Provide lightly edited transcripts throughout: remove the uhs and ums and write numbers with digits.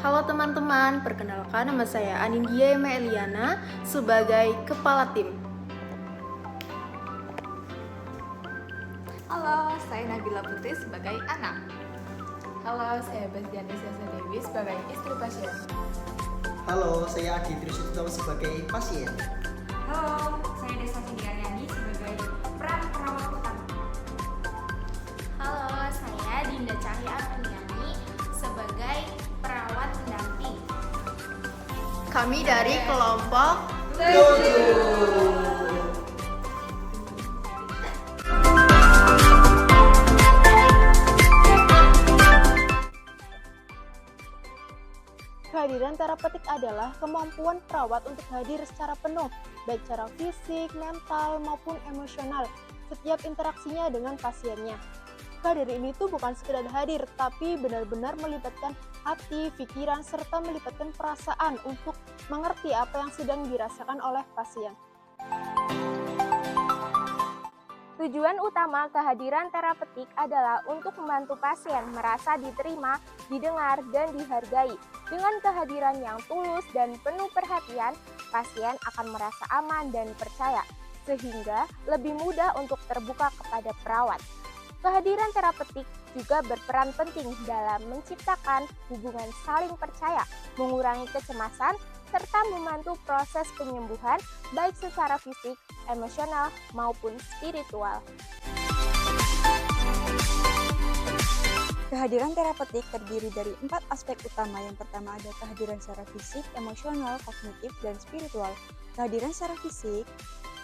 Halo teman-teman, perkenalkan nama saya Anindya Ema Eliana sebagai Kepala Tim. Halo, saya Nabila Putri sebagai anak. Halo, saya Bastiani Sasa Dewi sebagai istri pasien. Halo, saya Adi Trisutama sebagai pasien. Halo, saya Desa Sindiaryani sebagai peran perawat utama. Halo, saya Dinda Cahya Arniani sebagai perawat pendamping. Kami dari kelompok 7. Kehadiran terapeutik adalah kemampuan perawat untuk hadir secara penuh, baik secara fisik, mental, maupun emosional, setiap interaksinya dengan pasiennya. Kehadiran ini tuh bukan sekedar hadir, tapi benar-benar melibatkan hati, pikiran, serta melibatkan perasaan untuk mengerti apa yang sedang dirasakan oleh pasien. Tujuan utama kehadiran terapeutik adalah untuk membantu pasien merasa diterima, didengar, dan dihargai. Dengan kehadiran yang tulus dan penuh perhatian, pasien akan merasa aman dan percaya, sehingga lebih mudah untuk terbuka kepada perawat. Kehadiran terapeutik juga berperan penting dalam menciptakan hubungan saling percaya, mengurangi kecemasan, serta membantu proses penyembuhan baik secara fisik, emosional, maupun spiritual. Kehadiran terapeutik terdiri dari 4 aspek utama. Yang pertama ada kehadiran secara fisik, emosional, kognitif, dan spiritual. Kehadiran secara fisik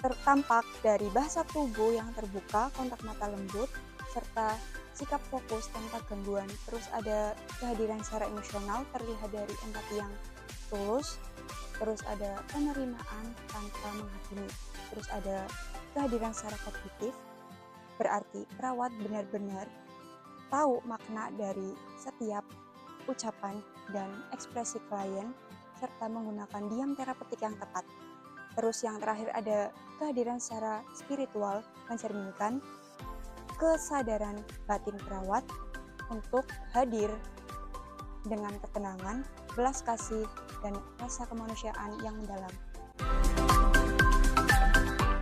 tertampak dari bahasa tubuh yang terbuka, kontak mata lembut, serta sikap fokus tanpa gangguan. Terus ada kehadiran secara emosional terlihat dari empati yang tulus. Terus ada penerimaan tanpa menghakimi. Terus ada kehadiran secara kognitif, berarti perawat benar-benar tahu makna dari setiap ucapan dan ekspresi klien, serta menggunakan diam terapeutik yang tepat. Terus yang terakhir ada kehadiran secara spiritual, mencerminkan kesadaran batin perawat untuk hadir dengan ketenangan, belas kasih, dan rasa kemanusiaan yang mendalam.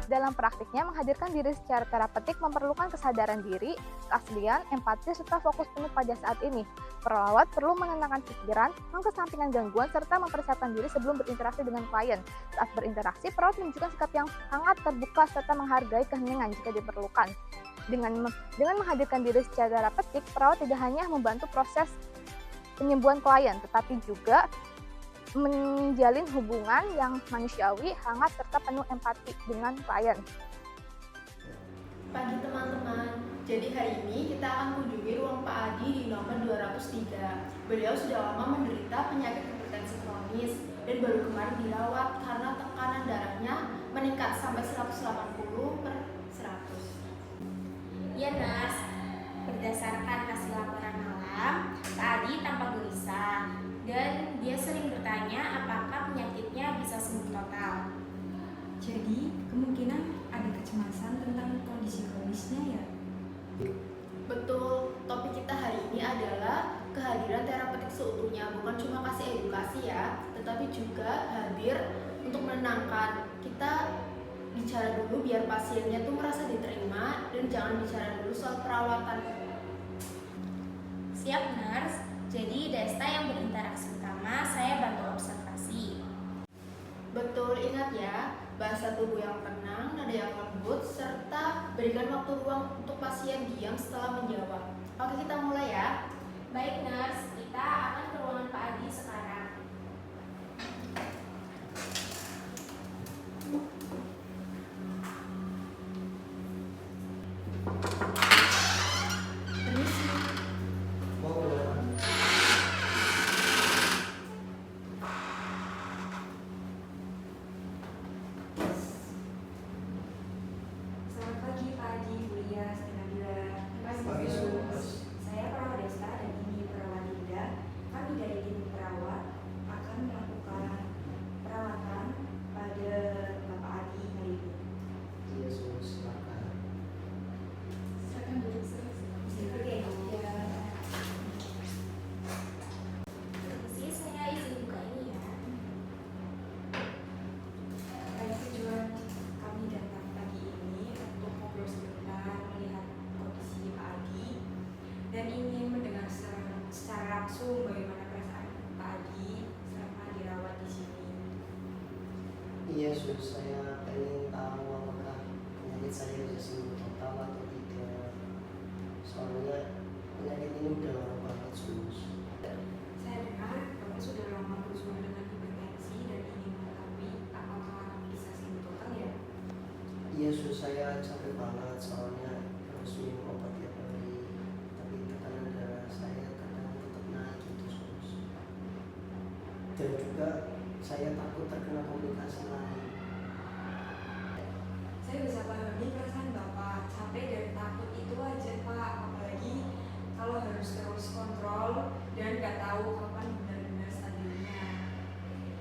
Dalam praktiknya, menghadirkan diri secara terapeutik memerlukan kesadaran diri, keaslian, empati, serta fokus penuh pada saat ini. Perawat perlu menenangkan pikiran, mengesampingkan gangguan, serta mempersiapkan diri sebelum berinteraksi dengan klien. Saat berinteraksi, perawat menunjukkan sikap yang hangat, terbuka, serta menghargai keheningan jika diperlukan. Dengan menghadirkan diri secara terapeutik, perawat tidak hanya membantu proses penyembuhan klien, tetapi juga menjalin hubungan yang manusiawi, hangat, serta penuh empati dengan klien. Pagi teman-teman, jadi hari ini kita akan kunjungi ruang Pak Adi di nomor 203. Beliau sudah lama menderita penyakit hipertensi kronis dan baru kemarin dirawat karena tekanan darahnya meningkat sampai 180/100. Ya Nas, berdasarkan hasil laporan malam, Pak Adi tampak gelisah dan dia sering bertanya apakah penyakitnya bisa sembuh total. Jadi, kemungkinan ada kecemasan tentang kondisi kronisnya ya? Betul, topik kita hari ini adalah kehadiran terapeutik seutuhnya, bukan cuma kasih edukasi ya, tetapi juga hadir untuk menenangkan. Kita bicara dulu biar pasiennya tuh merasa diterima dan jangan bicara dulu soal perawatan. Siap Nurse, jadi Desta yang berinteraksi utama, saya bantu observasi. Betul, ingat ya, bahasa tubuh yang tenang, nada yang lembut, serta berikan waktu ruang untuk pasien diam setelah menjawab. Oke, kita mulai ya. Baik Nurse, kita akan ke ruangan Pak Adi sekarang. Selamat pagi Pak Adi, Bu Lia, saya Nabila. Pagi, Bu. Saya perawat Desta dan ini perawat Dinda. langsung bagaimana perasaan Pak Adi selama dirawat di sini. Iya sus, saya pengen tahu apakah penyakit saya bisa sembuh total atau tidak. Soalnya penyakit ini udah lama banget sus. Saya dengar Bapak sudah lama berjuang dengan hipertensi dan ingin mengetahui apakah bisa sembuh total ya? Iya sus, saya capek banget soalnya harus minum obat tiap hari. Tapi tekanan darah saya kadang tetap naik gitu sus. Dan juga saya takut terkena komplikasi lain. Saya bisa pahami perasaan Bapak, capek dan takut itu wajar Pak, apalagi kalau harus terus kontrol dan nggak tahu kapan benar-benar stabilnya.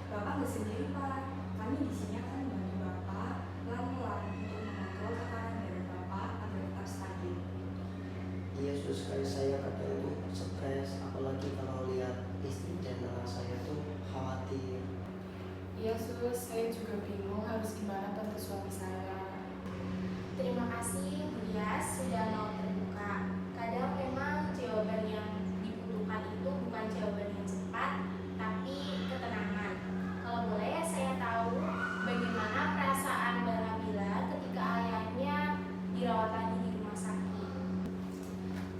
Bapak nggak sendiri Pak, kami di sini akan membantu Bapak pelan-pelan untuk mengontrol tekanan darah Bapak agar tetap stabil. Iya sus, kayak saya kadang tuh stres, apalagi kalau lihat istri dan anak saya tuh khawatir. Iya sus, saya juga bingung harus gimana bantu suami saya. Terima kasih Bu Yas sudah mau terbuka. Kadang memang jawaban yang dibutuhkan itu bukan jawaban yang cepat, tapi ketenangan. Kalau boleh saya tahu bagaimana perasaan Mbak Nabila ketika ayahnya dirawat lagi di rumah sakit.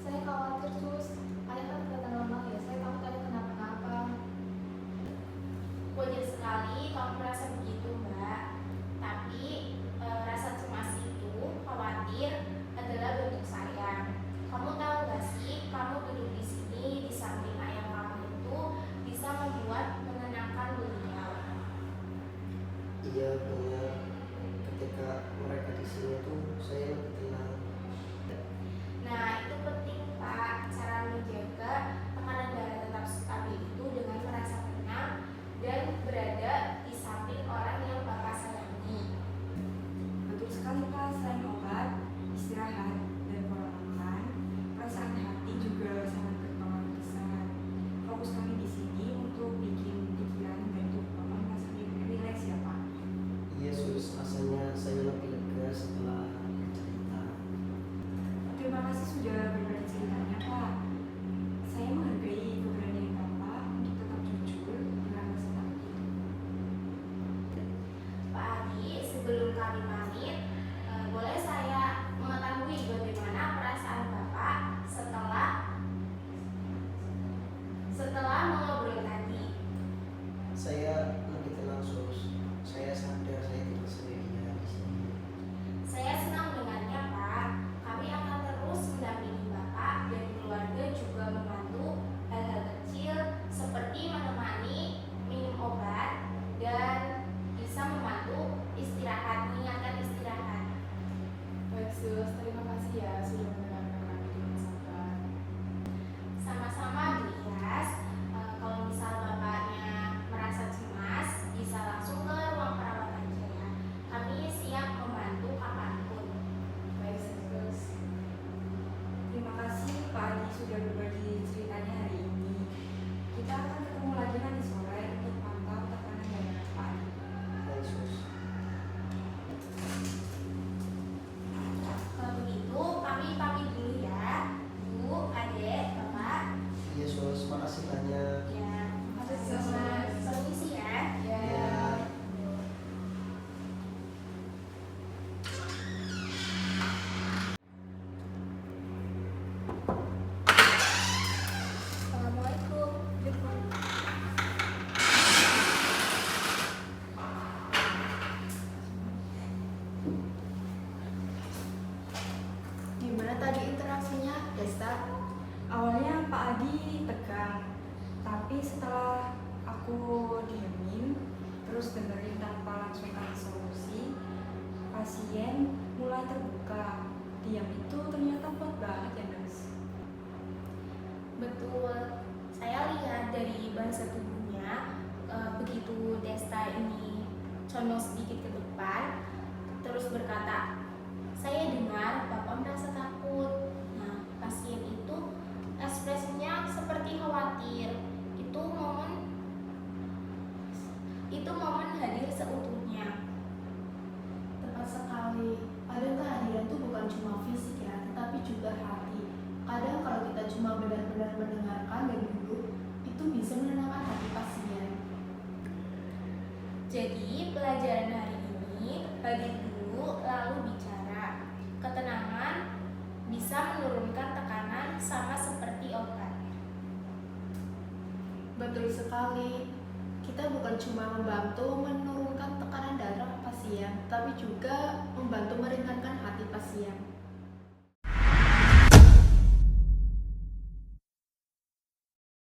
Saya khawatir sus, ayah kan kelihatan lemah ya, saya takut ada kenapa-napa. Wajar sekali kamu merasa begitu Mbak. Tapi rasa cemas itu, khawatir adalah bentuk sayang. Kamu tahu gak sih, kamu duduk di sini di samping ayah kamu itu bisa membuat menenangkan beliau. Iya benar, ketika mereka di sini tuh saya lebih tenang. Nah itu penting Pak, cara menjaga tekanan darah tetap stabil itu dengan merasa tenang dan berada di samping orang yang Bapak sayangi. Betul sekali Pak, selain obat, istirahat, dan pola makan, perasaan hati juga sangat berpengaruh besar. Fokus kami di sini untuk bikin pikiran dan tubuh Bapak merasa rileks ya Pak. Iya sus, rasanya saya lebih lega setelah cerita. Terima kasih sudah berbagi ceritanya Pak. Saya menghargai keberanian Bapak untuk tetap jujur dengan rasa takut itu. Pak Adi, sebelum kami pamit, boleh saya mengetahui bagaimana perasaan Bapak setelah mengobrol tadi? Saya lebih tenang sus, saya sadar saya tidak sendirian di sini. Saya senang mendengarnya Pak. Kami akan terus mendampingi Bapak dan keluarga juga membantu hal-hal kecil seperti menemani minum obat dan bisa membantu istirahat, mengingatkan istirahat. Baik sus, terima kasih ya sudah mendengarkan kami dengan sabar. Sama-sama Bu Iyas. Kalau misal Bapaknya merasa cemas, bisa langsung ke ruang perawat aja ya. Kami siap membantu kapanpun. Baik sus. Terima kasih Pak Adi sudah berbagi ceritanya hari ini. Kita akan ketemu lagi nanti sore untuk pantau tekanan darah Pak Adi. Baik sus. Kalau begitu kami pamit dulu ya, Bu, Adek, Bapak. Iya sus, makasih banyak. Ya, sama permisi ya. Ya. Assalamualaikum. Gimana tadi interaksinya, Desta? Awalnya Pak Adi tegang, tapi setelah aku diemin, terus dengerin tanpa langsung kasih solusi, pasien mulai terbuka. Diam itu ternyata kuat banget ya Nas. Betul. Saya lihat dari bahasa tubuhnya, begitu Desta ini condong sedikit ke depan, terus berkata, saya dengar Bapak merasa takut. Nah, pasien itu ekspresinya seperti khawatir. Itu momen hadir seutuhnya. Tepat sekali. Kadang kehadiran itu bukan cuma fisik ya, tetapi juga hati. Kadang kalau kita cuma benar-benar mendengarkan dan duduk, itu bisa menenangkan hati pasien. Jadi pelajaran hari ini hadir dulu lalu bicara. Ketenangan bisa menurunkan tekanan sama seperti obat. Betul sekali. Kita bukan cuma membantu menurunkan tekanan darah pasien, tapi juga membantu meringankan hati pasien.